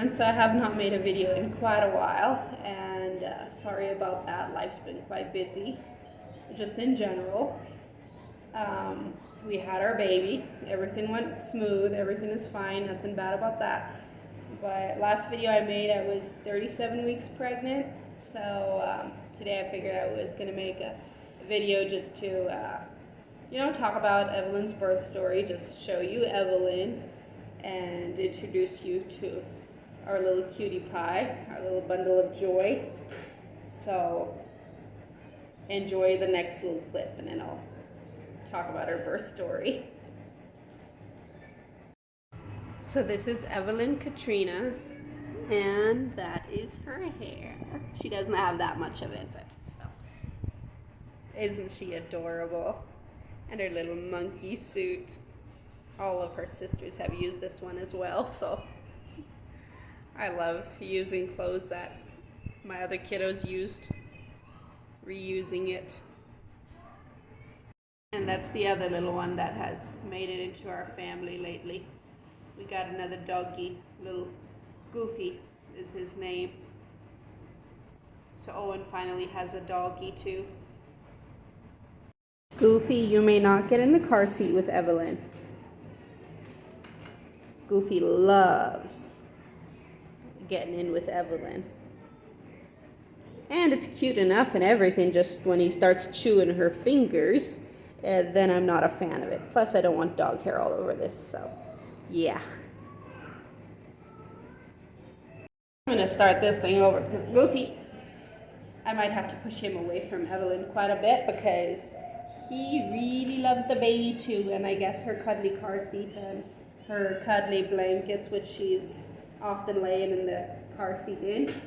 So I have not made a video in quite a while, and sorry about that. Life's been quite busy, just in general. We had our baby. Everything went smooth. Everything is fine. Nothing bad about that. But last video I made, I was 37 weeks pregnant. So today I figured I was going to make a video just to, talk about Evelyn's birth story, just show you Evelyn and introduce you to our little cutie pie, our little bundle of joy. So enjoy the next little clip and then I'll talk about her birth story. So this is Evelyn Katrina, and that is her hair. She doesn't have that much of it, but isn't she adorable? And her little monkey suit. All of her sisters have used this one as well, so I love using clothes that my other kiddos used, reusing it. And that's the other little one that has made it into our family lately. We got another doggy, little Goofy is his name. So Owen finally has a doggy too. Goofy, you may not get in the car seat with Evelyn. Goofy loves getting in with Evelyn. And it's cute enough and everything, just when he starts chewing her fingers, then I'm not a fan of it. Plus, I don't want dog hair all over this, so yeah. I'm gonna start this thing over because Goofy, I might have to push him away from Evelyn quite a bit because he really loves the baby too, and I guess her cuddly car seat and her cuddly blankets, which she's often laying in the car seat in.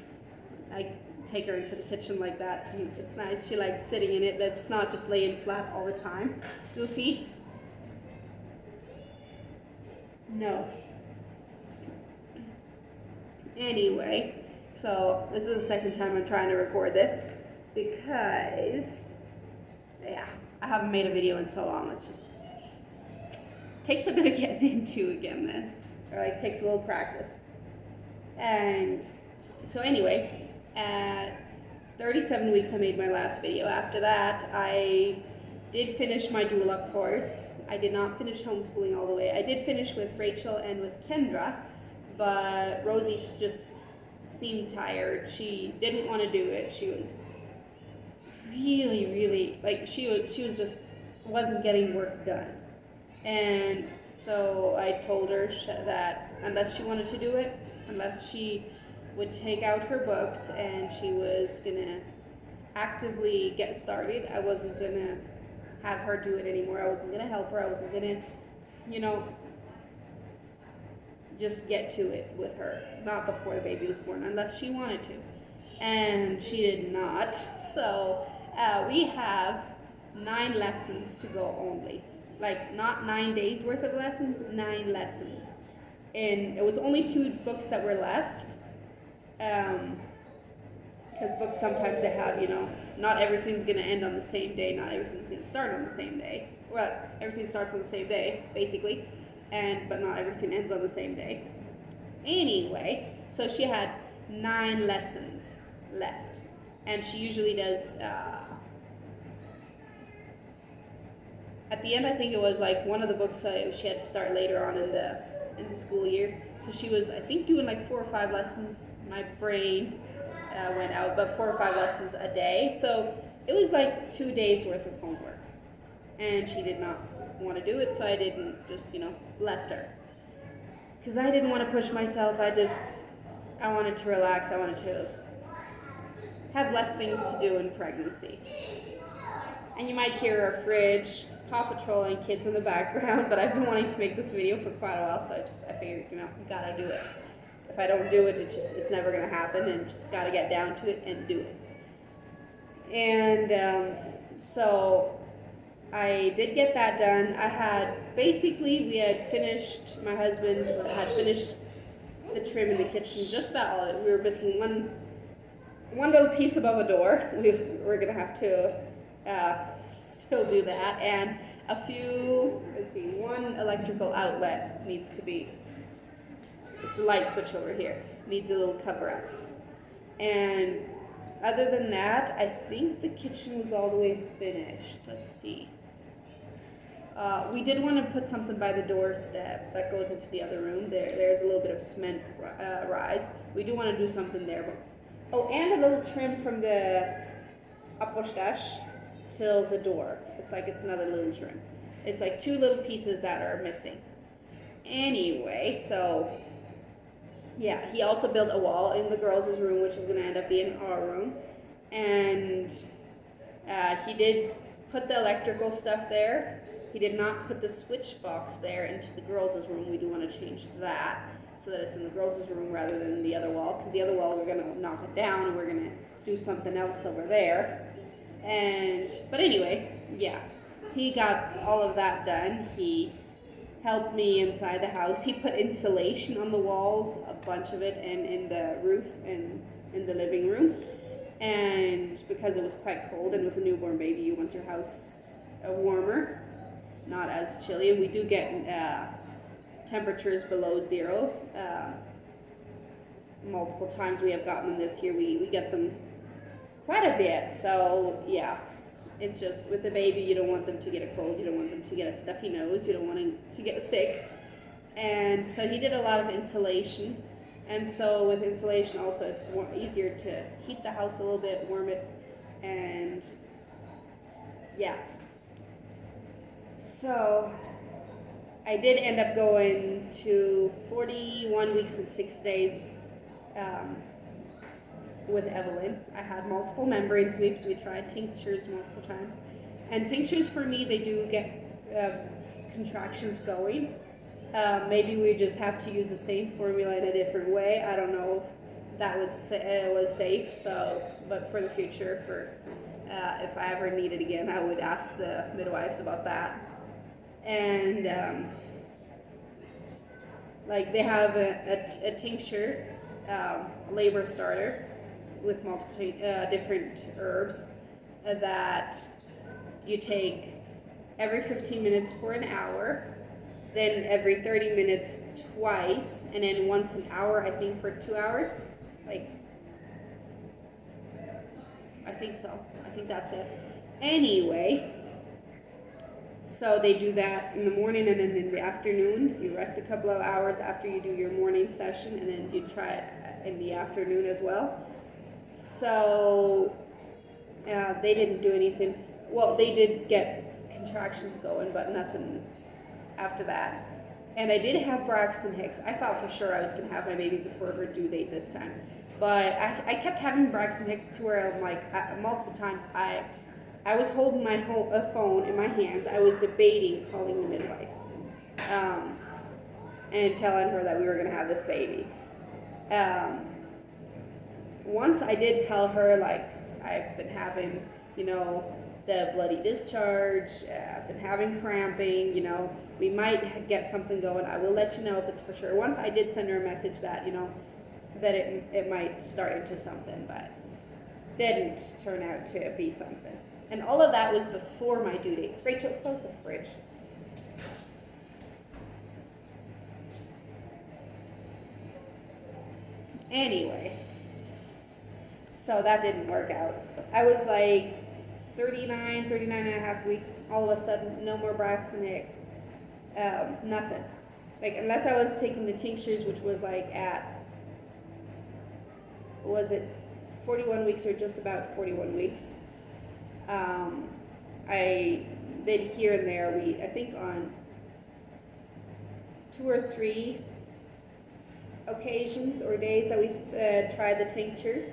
I take her into the kitchen like that, and it's nice. She likes sitting in it. That's not just laying flat all the time. Goofy? No. Anyway, so this is the second time I'm trying to record this because, yeah, I haven't made a video in so long. It's just takes a bit of getting into again then, or like takes a little practice. And so anyway, at 37 weeks I made my last video. After that, I did finish my doula course. I did not finish homeschooling all the way. I did finish with Rachel and with Kendra, but Rosie just seemed tired. She didn't want to do it. She was really, like, she was just wasn't getting work done. And so I told her that unless she wanted to do it, unless she would take out her books and she was gonna actively get started, I wasn't gonna have her do it anymore. I wasn't gonna help her. I wasn't gonna, just get to it with her, not before the baby was born, unless she wanted to. And she did not. So we have 9 lessons to go only. Like, not 9 days worth of lessons, 9 lessons. And it was only 2 books that were left. Because books sometimes they have, not everything's going to end on the same day, not everything's going to start on the same day. Well, everything starts on the same day, basically, but not everything ends on the same day. Anyway, so she had 9 lessons left. And she usually does, at the end, I think it was like one of the books that she had to start later on in the school year. So she was, I think, doing like 4 or 5 lessons. My brain went out, but 4 or 5 lessons a day. So it was like 2 days worth of homework. And she did not want to do it, so I didn't just, left her. Because I didn't want to push myself. I wanted to relax. I wanted to have less things to do in pregnancy. And you might hear our fridge, Paw Patrol, and kids in the background, but I've been wanting to make this video for quite a while, so I figured, gotta do it. If I don't do it, it's never gonna happen, and just gotta get down to it and do it. And so I did get that done. We had finished, my husband had finished the trim in the kitchen, just about all of it. We were missing one little piece above a door. We're gonna have to still do that, and one electrical outlet needs to be It's a light switch over here. Needs a little cover up. And other than that, I think the kitchen was all the way finished. Let's see. We did want to put something by the doorstep that goes into the other room. There's a little bit of cement rise. We do want to do something there. But, oh, and a little trim from the uppvaskdash till the door. It's another little trim. It's like 2 little pieces that are missing. Anyway, so yeah, he also built a wall in the girls' room, which is going to end up being our room. And he did put the electrical stuff there. He did not put the switch box there into the girls' room. We do want to change that so that it's in the girls' room rather than the other wall, because the other wall we're going to knock it down and we're going to do something else over there. But anyway, yeah, he got all of that done. He helped me inside the house. He put insulation on the walls, a bunch of it, and in the roof and in the living room. And because it was quite cold, and with a newborn baby, you want your house warmer, not as chilly. And we do get temperatures below 0. Multiple times we have gotten them this year. We get them quite a bit. So yeah, it's just with the baby, you don't want them to get a cold. You don't want them to get a stuffy nose. You don't want them to get sick. And so he did a lot of insulation. And so with insulation also, it's easier to heat the house a little bit, warm it, and yeah. So I did end up going to 41 weeks and 6 days with Evelyn. I had multiple membrane sweeps. We tried tinctures multiple times. And tinctures, for me, they do get contractions going. Maybe we just have to use the same formula in a different way. I don't know if that was safe. So, but for the future, if I ever need it again, I would ask the midwives about that. And like they have a tincture, labor starter with multiple different herbs that you take every 15 minutes for an hour, then every 30 minutes twice, and then once an hour, I think, for 2 hours. I think so. I think that's it. Anyway, so they do that in the morning, and then in the afternoon. You rest a couple of hours after you do your morning session, and then you try it in the afternoon as well. So they didn't do anything. Well, they did get contractions going, but nothing after that. And I did have Braxton Hicks. I thought for sure I was going to have my baby before her due date this time. But I kept having Braxton Hicks to where I'm like, multiple times I was holding my phone in my hands. I was debating calling the midwife and telling her that we were going to have this baby. Once I did tell her, like, I've been having, the bloody discharge, I've been having cramping, we might get something going. I will let you know if it's for sure. Once I did send her a message that, that it might start into something, but didn't turn out to be something. And all of that was before my due date. Rachel, close the fridge. Anyway, so that didn't work out. I was like 39 and a half weeks, all of a sudden, no more Braxton Hicks. Nothing. Like, unless I was taking the tinctures, which was like was it 41 weeks or just about 41 weeks? I did here and there. I think on 2 or 3 occasions or days that we tried the tinctures,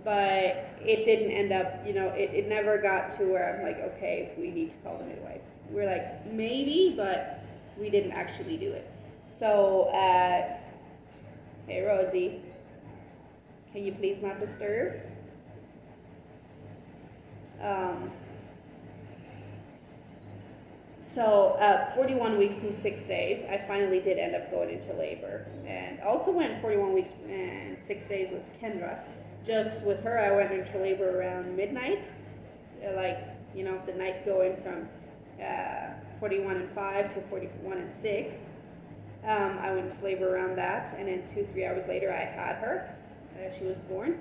but it didn't end up, it never got to where I'm like, okay, we need to call the midwife. We're like, maybe, but we didn't actually do it. So, hey, Rosie, can you please not disturb? So 41 weeks and 6 days, I finally did end up going into labor, and also went 41 weeks and 6 days with Kendra. Just with her, I went into labor around midnight, the night going from 41 and 5 to 41 and 6. I went into labor around that, and then 2-3 hours later I had her. She was born.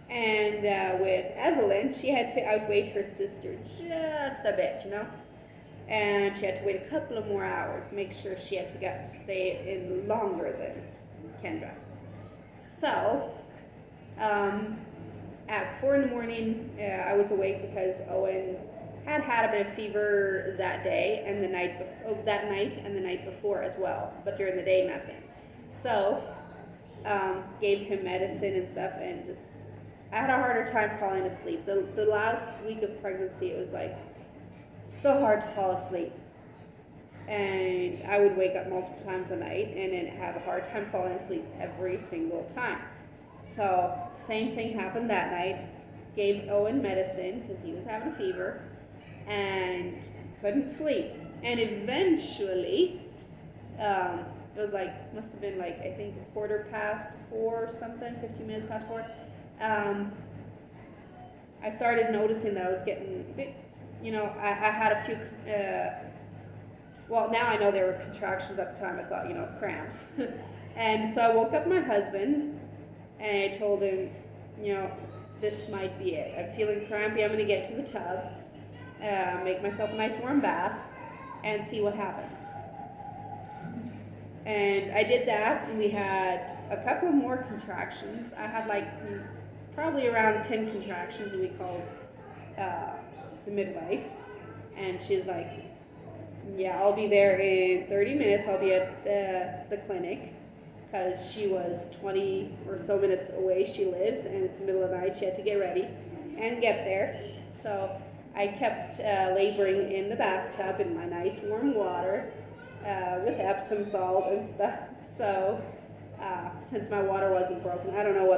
And with Evelyn, she had to outweight her sister just a bit, and she had to wait a couple of more hours, make sure she had to get to stay in longer than Kendra. So at 4 in the morning, I was awake because Owen had a bit of fever that day and that night and the night before as well, but during the day nothing. So gave him medicine and stuff, and just I had a harder time falling asleep. The last week of pregnancy, it was like so hard to fall asleep, and I would wake up multiple times a night and then have a hard time falling asleep every single time. So same thing happened that night. Gave Owen medicine because he was having a fever and couldn't sleep. And eventually, it was like, must have been like, I think 4:15 or something, 15 minutes past 4. I started noticing that I was getting a bit, I had a few, well, now I know there were contractions. At the time I thought, cramps. And so I woke up my husband and I told him, this might be it. I'm feeling crampy. I'm going to get to the tub, make myself a nice warm bath, and see what happens. And I did that, and we had a couple of more contractions. I had like probably around 10 contractions, and we called the midwife, and she's like, yeah, I'll be there in 30 minutes. I'll be at the clinic, because she was 20 or so minutes away. She lives, and it's the middle of the night. She had to get ready and get there. So I kept laboring in the bathtub in my nice warm water with Epsom salt and stuff. So since my water wasn't broken, I don't know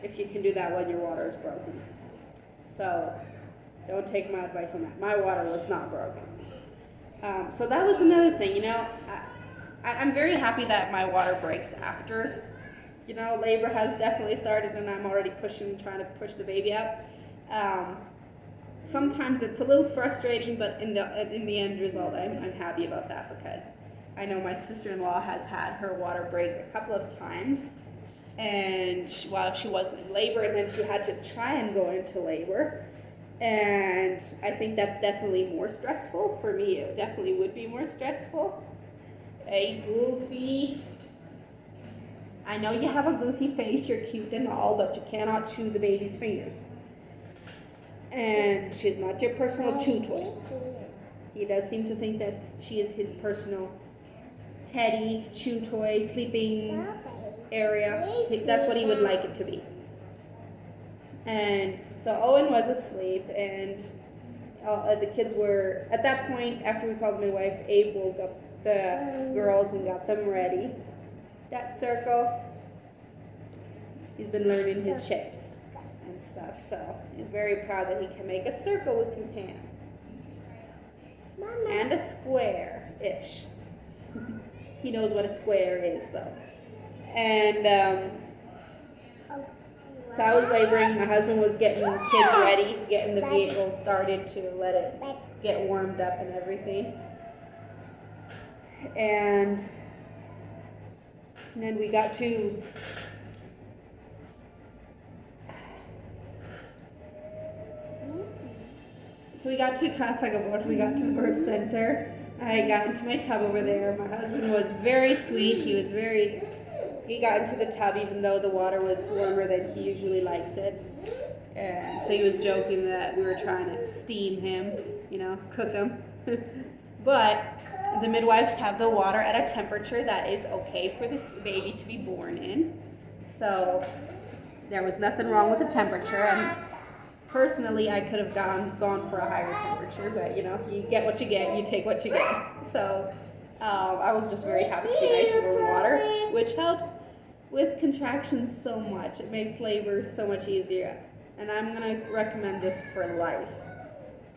if you can do that when your water is broken. So don't take my advice on that. My water was not broken. So that was another thing, I'm very happy that my water breaks after, labor has definitely started and I'm already trying to push the baby out. Sometimes it's a little frustrating, but in the end result, I'm happy about that, because I know my sister-in-law has had her water break a couple of times, and while she wasn't in labor, and then she had to try and go into labor. And I think that's definitely more stressful. For me, it definitely would be more stressful. Hey, Goofy. I know you have a goofy face, you're cute and all, but you cannot chew the baby's fingers. And she's not your personal chew toy. He does seem to think that she is his personal teddy, chew toy, sleeping area. That's what he would like it to be. And so Owen was asleep, and the kids were, at that point, after we called the midwife, Abe woke up the girls and got them ready. That circle, he's been learning his shapes and stuff, so he's very proud that he can make a circle with his hands. Mama. And a square-ish. He knows what a square is, though. And so I was laboring, my husband was getting the kids ready, getting the vehicle started to let it get warmed up and everything. And then we got to Casa Gabor, we got to the birth center. I got into my tub over there. My husband was very sweet. He got into the tub even though the water was warmer than he usually likes it. And so he was joking that we were trying to steam him, cook him. But the midwives have the water at a temperature that is okay for this baby to be born in. So there was nothing wrong with the temperature. And personally, I could have gone for a higher temperature, but you get what you get, you take what you get. So I was just very happy to be nice and warm water, which helps with contractions so much. It makes labor so much easier. And I'm going to recommend this for life.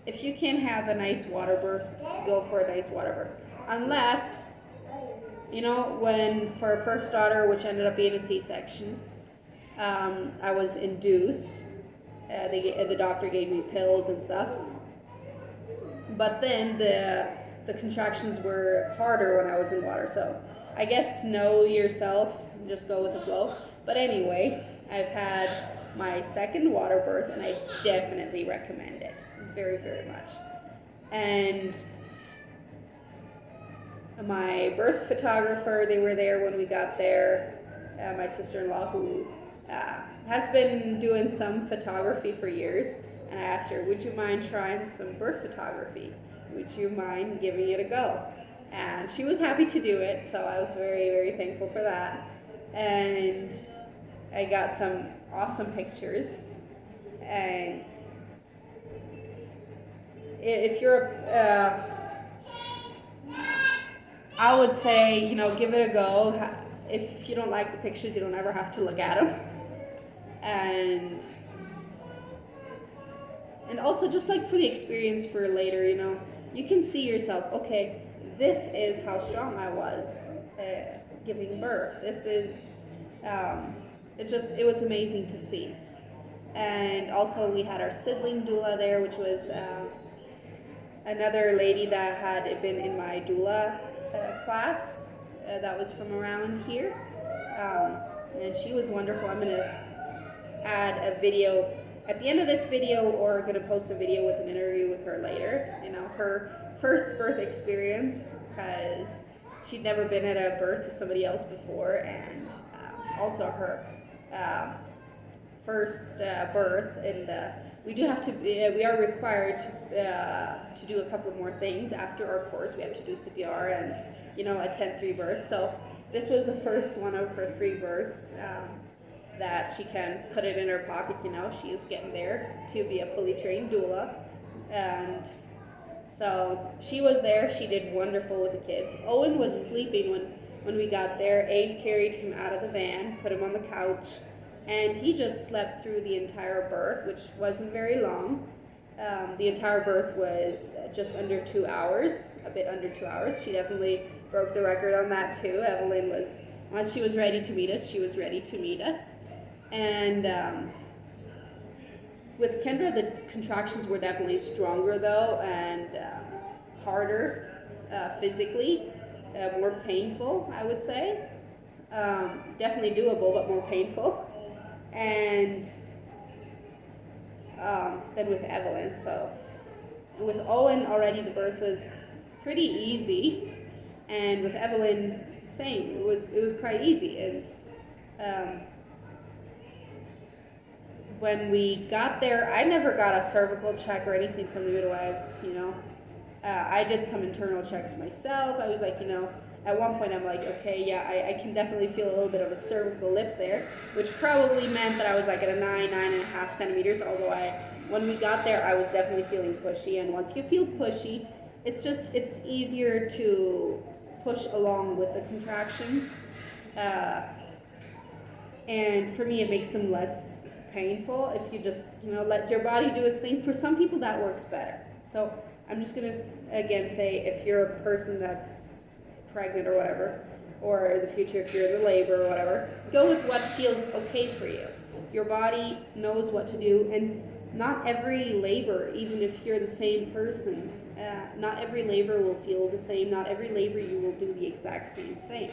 If you can have a nice water birth, go for a nice water birth. Unless, when for our first daughter, which ended up being a C-section, I was induced. The doctor gave me pills and stuff. But then the contractions were harder when I was in water, so I I guess know yourself, just go with the flow. But anyway, I've had my second water birth, and I definitely recommend it very, very much. And my birth photographer, they were there when we got there. My sister-in-law, who has been doing some photography for years, and I asked her, would you mind trying some birth photography? Would you mind giving it a go? And she was happy to do it, so I was very, very thankful for that. And I got some awesome pictures. And if you're I would say, give it a go. If you don't like the pictures, you don't ever have to look at them. And also just like for the experience for later, you can see yourself, okay, this is how strong I was giving birth. This is, it was amazing to see. And also we had our sibling doula there, which was another lady that had been in my doula class that was from around here. And she was wonderful. I'm going to add a video at the end of this video, or going to post a video with an interview with her later. Her first birth experience, because she'd never been at a birth with somebody else before, and also her first birth. And we are required to do a couple of more things after our course. We have to do CPR and attend 3 births. So this was the first one of her 3 births. That she can put it in her pocket, she is getting there to be a fully trained doula. And so she was there. She did wonderful with the kids. Owen was sleeping when we got there. Abe carried him out of the van, put him on the couch, and he just slept through the entire birth, which wasn't very long. The entire birth was just under 2 hours, a bit under 2 hours. She definitely broke the record on that too. Evelyn was, once she was ready to meet us, she was ready to meet us. And with Kendra, the contractions were definitely stronger though, and harder physically, more painful, I would say. Definitely doable, but more painful. And than with Evelyn. So with Owen already, the birth was pretty easy, and with Evelyn, same. It was quite easy. And when we got there, I never got a cervical check or anything from the midwives, I did some internal checks myself. I was like, at one point I'm like, okay, yeah, I can definitely feel a little bit of a cervical lip there, which probably meant that I was like at a 9.5 centimeters, although when we got there, I was definitely feeling pushy. And once you feel pushy, it's easier to push along with the contractions. And for me, it makes them less painful if you just let your body do its thing. For some people that works better. So I'm just gonna again say, if you're a person that's pregnant or whatever, or in the future if you're in the labor or whatever, go with what feels okay for you. Your body knows what to do, and not every labor, even if you're the same person, not every labor will feel the same. Not every labor you will do the exact same thing,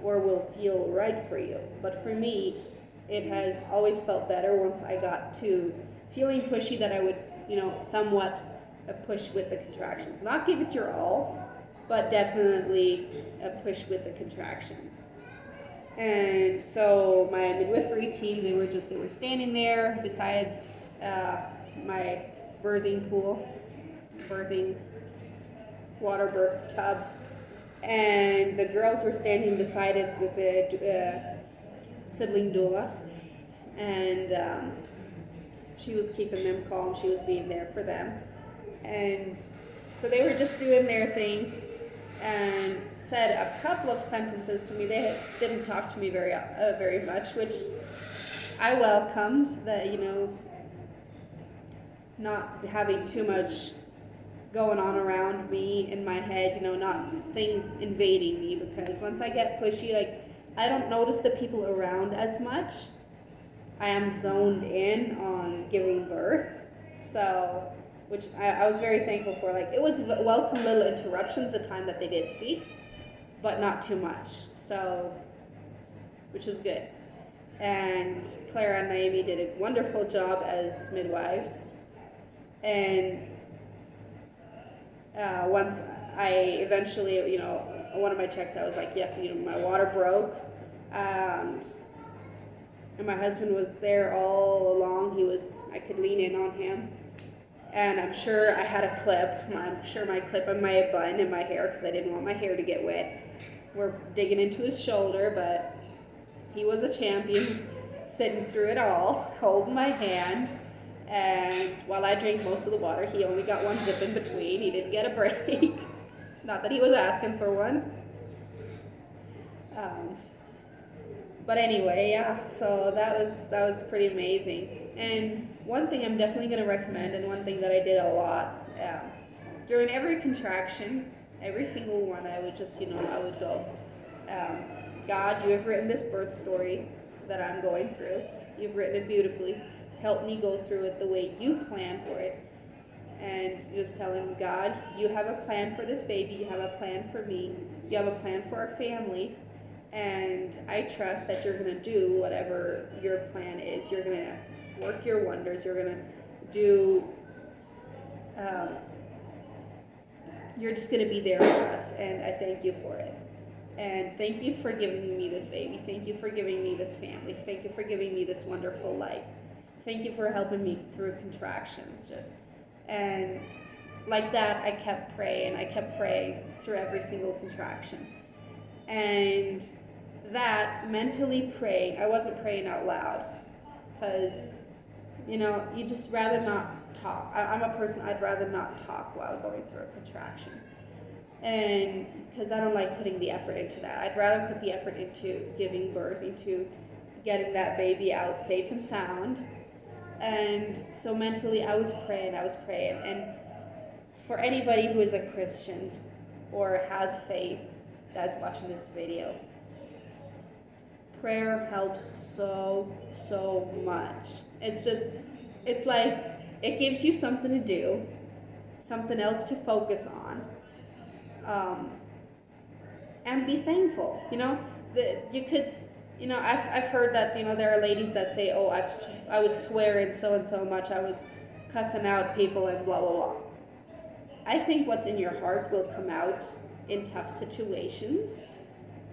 or will feel right for you. But for me, it has always felt better once I got to feeling pushy, that I would, somewhat push with the contractions. Not give it your all, but definitely push with the contractions. And so my midwifery team, they were standing there beside my birthing water birth tub. And the girls were standing beside it with the sibling doula, and she was keeping them calm. She was being there for them, and so they were just doing their thing, and said a couple of sentences to me. They didn't talk to me very much, which I welcomed. That not having too much going on around me in my head, not things invading me, because once I get pushy, I don't notice the people around as much. I am zoned in on giving birth, so, which I was very thankful for. It was welcome little interruptions the time that they did speak, but not too much. So, which was good. And Clara and Naomi did a wonderful job as midwives. And once I eventually, one of my checks, I was like, yep, my water broke. And my husband was there all along. I could lean in on him. And I'm sure I had a clip. I'm sure my clip on my bun in my hair, because I didn't want my hair to get wet. We're digging into his shoulder, but he was a champion, sitting through it all, holding my hand. And while I drank most of the water, he only got one zip in between. He didn't get a break. Not that he was asking for one. But anyway, yeah, so that was pretty amazing. And one thing I'm definitely going to recommend, and one thing that I did a lot, during every contraction, every single one, I would just, I would go, God, you have written this birth story that I'm going through. You've written it beautifully. Help me go through it the way you plan for it. And just tell him, God, you have a plan for this baby. You have a plan for me. You have a plan for our family. And I trust that you're going to do whatever your plan is. You're going to work your wonders. You're going to do, you're just going to be there for us. And I thank you for it. And thank you for giving me this baby. Thank you for giving me this family. Thank you for giving me this wonderful life. Thank you for helping me through contractions. And like that, I kept praying. I kept praying through every single contraction. And that, mentally praying, I wasn't praying out loud. Because, you just rather not talk. I'm a person, I'd rather not talk while going through a contraction. And because I don't like putting the effort into that. I'd rather put the effort into giving birth, into getting that baby out safe and sound. And so mentally I was praying. And for anybody who is a Christian or has faith that's watching this video, prayer helps so much. It's like it gives you something to do, something else to focus on, and be thankful. I've heard that, there are ladies that say, oh, I was swearing so and so much, I was cussing out people and blah, blah, blah. I think what's in your heart will come out in tough situations,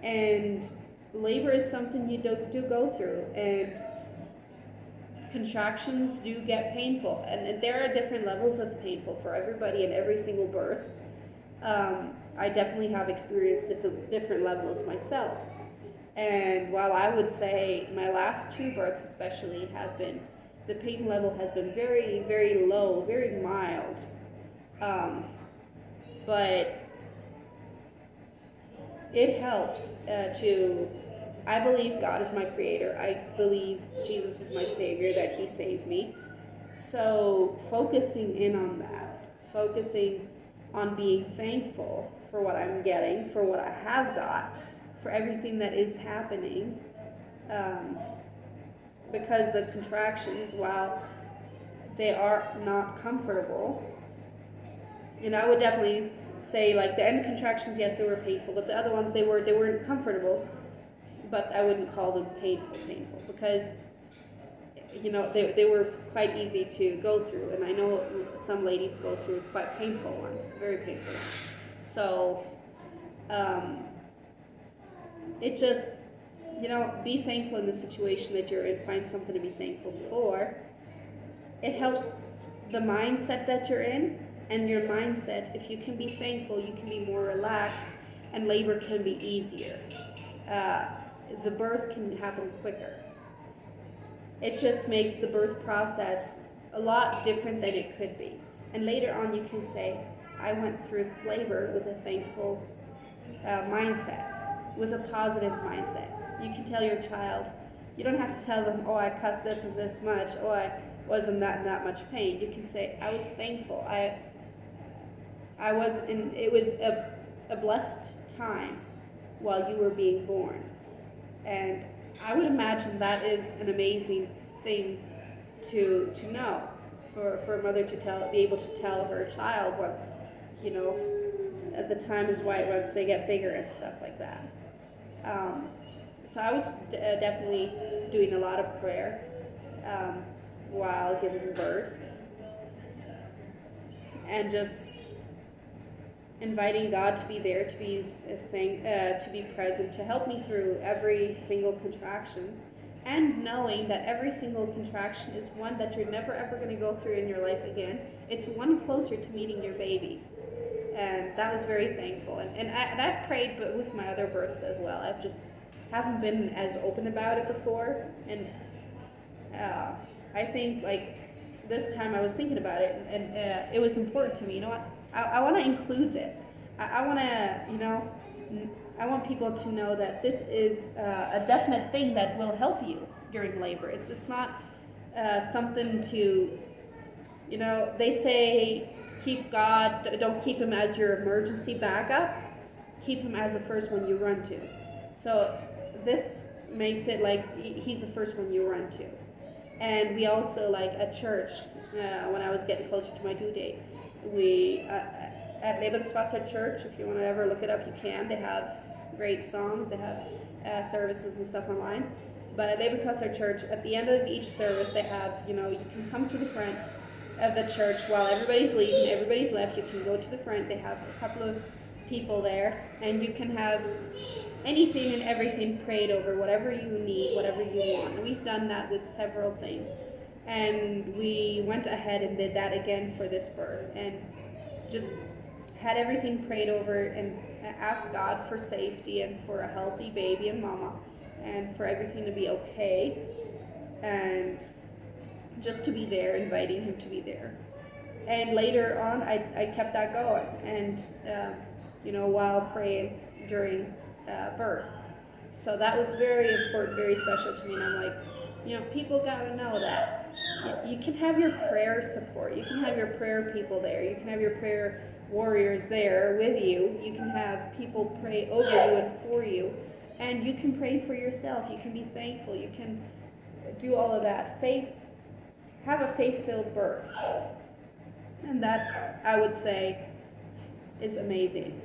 and labor is something you do go through, and contractions do get painful, and there are different levels of painful for everybody in every single birth. I definitely have experienced different levels myself. And while I would say my last 2 births especially the pain level has been very, very low, very mild. But it helps I believe God is my creator. I believe Jesus is my savior, that he saved me. So focusing in on that, focusing on being thankful for what I'm getting, for what I have got, for everything that is happening, because the contractions, while they are not comfortable, and I would definitely say, like, the end contractions, yes, they were painful, but the other ones, they weren't comfortable, but I wouldn't call them painful, because they were quite easy to go through, and I know some ladies go through quite painful ones, very painful ones. So it just, be thankful in the situation that you're in. Find something to be thankful for. It helps the mindset that you're in, and your mindset, if you can be thankful, you can be more relaxed, and labor can be easier. The birth can happen quicker. It just makes the birth process a lot different than it could be. And later on you can say, I went through labor with a thankful mindset, with a positive mindset. You can tell your child, you don't have to tell them, oh, I cussed this and this much, oh, I wasn't that much pain. You can say, I was thankful. It was a blessed time while you were being born. And I would imagine that is an amazing thing to know, for a mother to be able to tell her child once, the time is right once they get bigger and stuff like that. So I was definitely doing a lot of prayer while giving birth, and just inviting God to be there, to be present, to help me through every single contraction, and knowing that every single contraction is one that you're never ever going to go through in your life again. It's one closer to meeting your baby, and that was very thankful. And I've prayed, but with my other births as well. I've just haven't been as open about it before, and I think like this time I was thinking about it, and it was important to me. You know what? I want to include this. I want to, I want people to know that this is a definite thing that will help you during labor. It's not something to, they say keep God, don't keep him as your emergency backup, keep him as the first one you run to. So this makes it like he's the first one you run to. And we also, like at church, when I was getting closer to my due date, we, at Lebenswasser Church, if you want to ever look it up, you can. They have great songs, they have services and stuff online. But at Lebenswasser Church, at the end of each service, they have, you can come to the front of the church while everybody's leaving, everybody's left. You can go to the front. They have a couple of people there, and you can have anything and everything prayed over, whatever you need, whatever you want. And we've done that with several things. And we went ahead and did that again for this birth, and just had everything prayed over and asked God for safety and for a healthy baby and mama, and for everything to be okay, and just to be there, inviting him to be there. And later on, I kept that going, and while praying during birth. So that was very important, very special to me. And I'm like, people gotta know that you can have your prayer support. You can have your prayer people there. You can have your prayer warriors there with you. You can have people pray over you and for you. And you can pray for yourself. You can be thankful. You can do all of that. Have a faith-filled birth. And that, I would say, is amazing.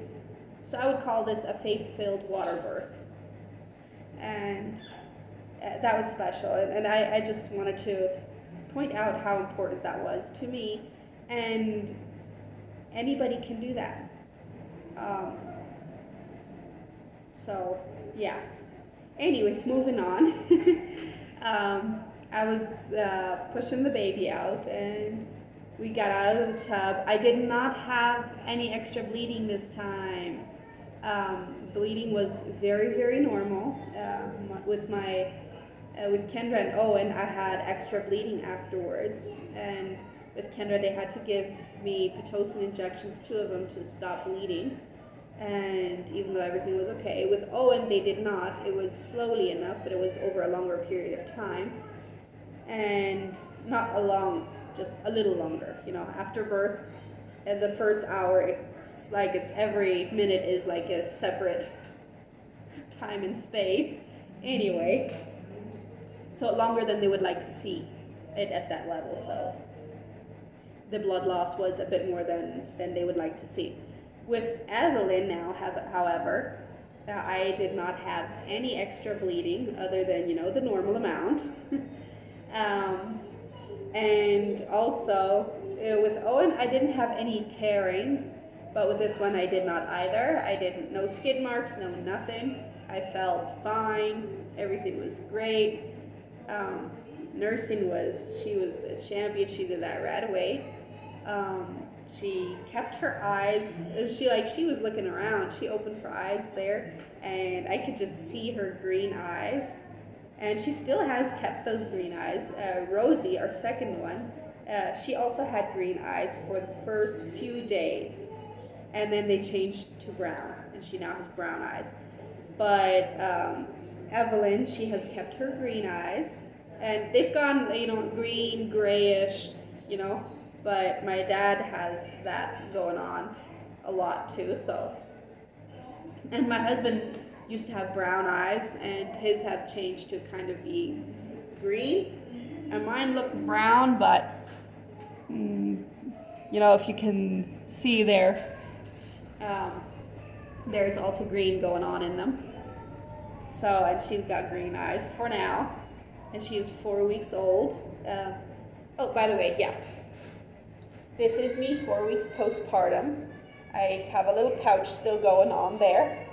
So I would call this a faith-filled water birth. And that was special. And I just wanted to point out how important that was to me. And anybody can do that. So, yeah. Anyway, moving on. I was pushing the baby out, and we got out of the tub. I did not have any extra bleeding this time. Bleeding was very, very normal. With Kendra and Owen, I had extra bleeding afterwards, and with Kendra, they had to give me Pitocin injections, 2 of them, to stop bleeding. And even though everything was okay, with Owen, they did not. It was slowly enough, but it was over a longer period of time. And not just a little longer. After birth, at the first hour, it's like every minute is like a separate time and space. Anyway, so longer than they would see it at that level. So the blood loss was a bit more than they would like to see. With Evelyn now, however, I did not have any extra bleeding other than, the normal amount. And also, with Owen, I didn't have any tearing, but with this one, I did not either. No skid marks, no nothing. I felt fine. Everything was great. Nursing she was a champion. She did that right away. She kept her eyes, she was looking around. She opened her eyes there, and I could just see her green eyes. And she still has kept those green eyes. Rosie, our second one, she also had green eyes for the first few days. And then they changed to brown, and she now has brown eyes. But Evelyn, she has kept her green eyes. And they've gone, green, grayish, but my dad has that going on a lot too, so. And my husband used to have brown eyes, and his have changed to kind of be green. And mine look brown, but, if you can see there, Um, there's also green going on in them. So, and she's got green eyes for now, and she is 4 weeks old. Oh, by the way, yeah, this is me 4 weeks postpartum. I have a little pouch still going on there,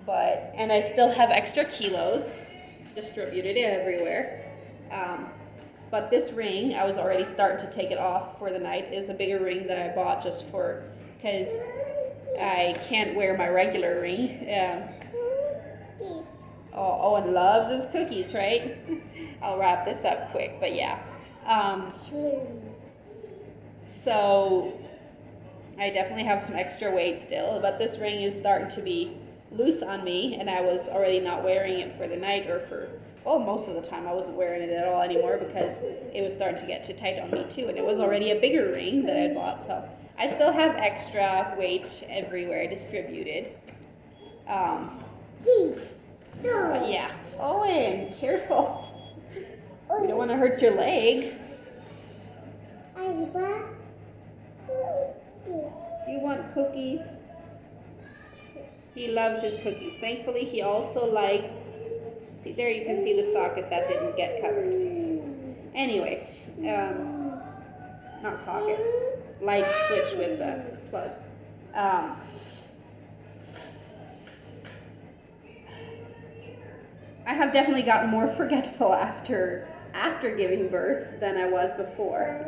and I still have extra kilos distributed everywhere. But this ring, I was already starting to take it off for the night. Is a bigger ring that I bought just because I can't wear my regular ring. Owen loves his cookies, right? I'll wrap this up quick, but yeah. So I definitely have some extra weight still, but this ring is starting to be loose on me, and I was already not wearing it for the night most of the time I wasn't wearing it at all anymore because it was starting to get too tight on me too, and it was already a bigger ring that I bought, so I still have extra weight everywhere distributed. But yeah. Owen, careful. You don't want to hurt your leg. You want cookies? He loves his cookies. Thankfully, he also likes... See, there you can see the socket that didn't get covered. Anyway, not socket. Light switch with the plug. I have definitely gotten more forgetful after giving birth than I was before.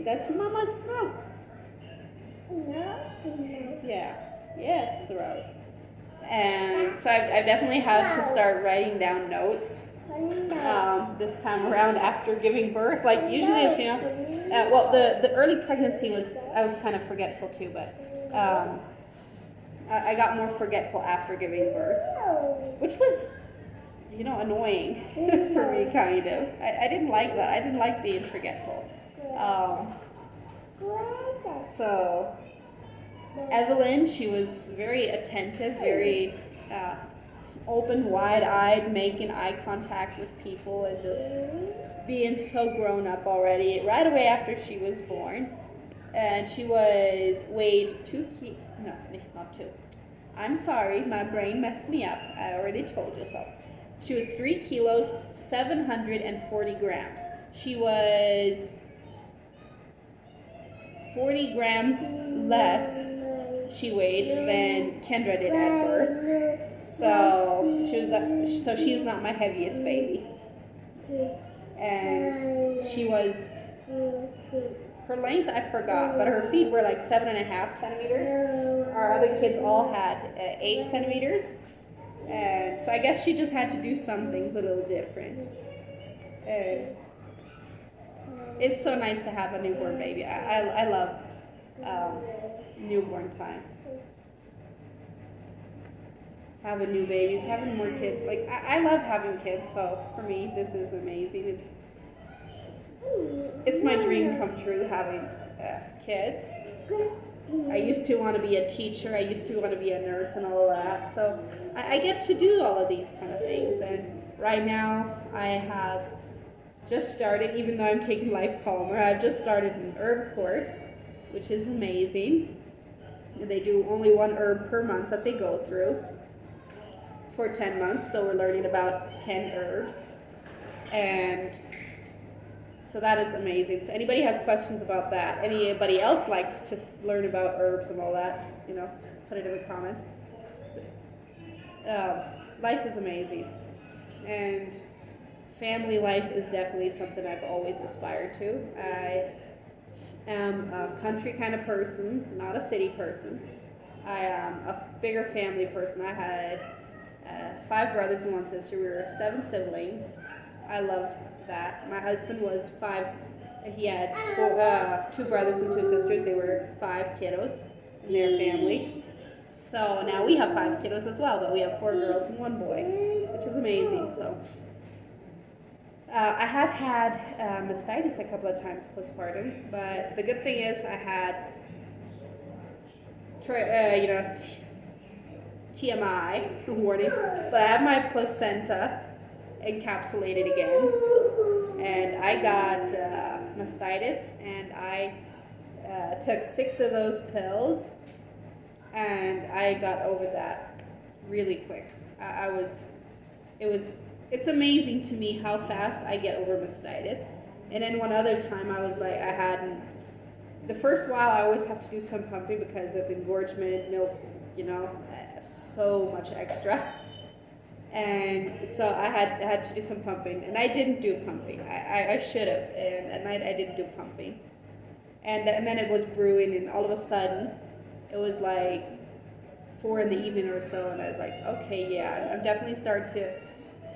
That's Mama's throat. Yeah. Yes, throat. And so I've definitely had to start writing down notes this time around after giving birth. Like usually it's, the early pregnancy I was kind of forgetful too, but I got more forgetful after giving birth, which was, annoying for me, kind of. I didn't like that. I didn't like being forgetful. So Evelyn, she was very attentive, very open, wide-eyed, making eye contact with people, and just being so grown up already right away after she was born. And she weighed 2 kilos. No, not 2. I'm sorry, my brain messed me up. I already told you so. She was 3 kilos, 740 grams. She was 40 grams less she weighed than Kendra did at birth. So she's not my heaviest baby. And she was, her length I forgot, but her feet were like 7.5 centimeters. Our other kids all had 8 centimeters. And so I guess she just had to do some things a little different. And it's so nice to have a newborn baby. I love newborn time. Having new babies, having more kids. Like, I love having kids, so for me, this is amazing. It's my dream come true, having kids. I used to want to be a teacher. I used to want to be a nurse and all that. So I get to do all of these kind of things. And right now, I have just started, even though I'm taking Life Calmer, I've just started an herb course, which is amazing. They do only 1 herb per month that they go through for 10 months. So we're learning about 10 herbs. And so that is amazing. So anybody has questions about that, anybody else likes to learn about herbs and all that, just, put it in the comments. Life is amazing. And family life is definitely something I've always aspired to. I am a country kind of person, not a city person. I am a bigger family person. I had 5 brothers and 1 sister. We were 7 siblings. I loved that. My husband was 5. He had 2 brothers and 2 sisters. They were 5 kiddos in their family. So now we have 5 kiddos as well, but we have 4 girls and 1 boy, which is amazing. So I have had mastitis a couple of times postpartum, but the good thing is I had TMI warning, but I have my placenta encapsulated again, and I got mastitis, and I took 6 of those pills and I got over that really quick. It's amazing to me how fast I get over mastitis. And then one other time I was like, the first while I always have to do some pumping because of engorgement, milk, I have so much extra. And so I had to do some pumping, and I didn't do pumping. I should have, and at night I didn't do pumping. And then it was brewing, and all of a sudden, it was like 4 in the evening or so, and I was like, okay, yeah, I'm definitely starting to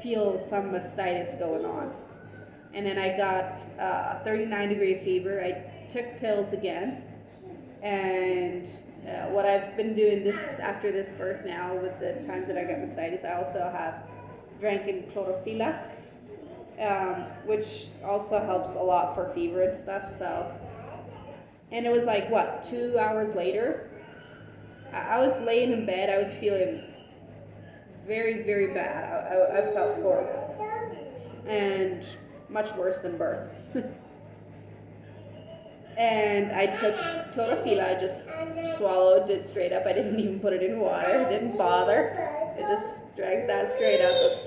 feel some mastitis going on. And then I got 39-degree fever. I took pills again, and what I've been doing after this birth now, with the times that I got mastitis, I also have drinking chlorophylla, which also helps a lot for fever and stuff. So, and it was like 2 hours later, I was laying in bed. I was feeling very, very bad. I felt horrible, and much worse than birth. And I took chlorophylla. I just swallowed it straight up. I didn't even put it in water. Didn't bother. I just drank that straight up with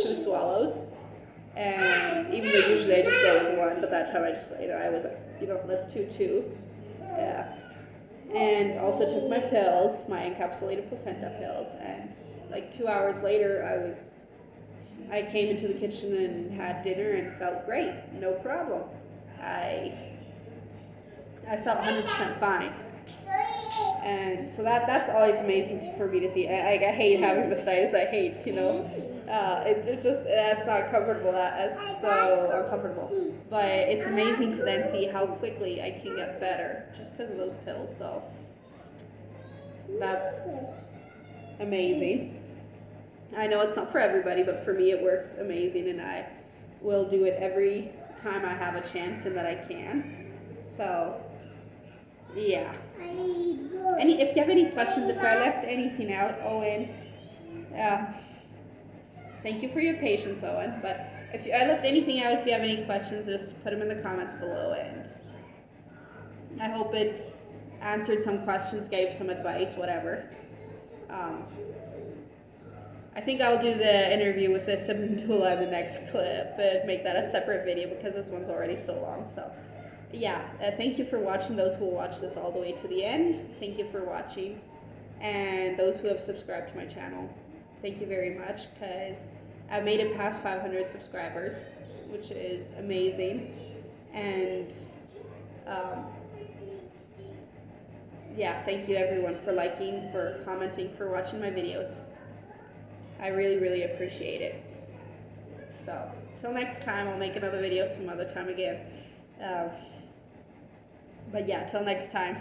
2 swallows. And even though usually I just go with 1, but that time I just, I was like, let's do 2. Yeah. And also took my pills, my encapsulated placenta pills. And like 2 hours later, I came into the kitchen and had dinner and felt great. No problem. I felt 100% fine. And so that's always amazing for me to see. I hate having mastitis. I hate, it's just, that's not comfortable. That's so uncomfortable. But it's amazing to then see how quickly I can get better just because of those pills. So that's amazing. I know it's not for everybody, but for me it works amazing, and I will do it every time I have a chance and that I can. So, yeah. If you have any questions, if I left anything out, Owen, thank you for your patience, Owen. But if I left anything out, if you have any questions, just put them in the comments below, and I hope it answered some questions, gave some advice, whatever. I think I'll do the interview with the Sibling doula in the next clip and make that a separate video because this one's already so long. So, yeah, thank you for watching. Those who will watch this all the way to the end, thank you for watching. And those who have subscribed to my channel, thank you very much, because I've made it past 500 subscribers, which is amazing. And yeah, thank you everyone for liking, for commenting, for watching my videos. I really, really appreciate it. So, till next time, I'll make another video some other time again. But yeah, till next time.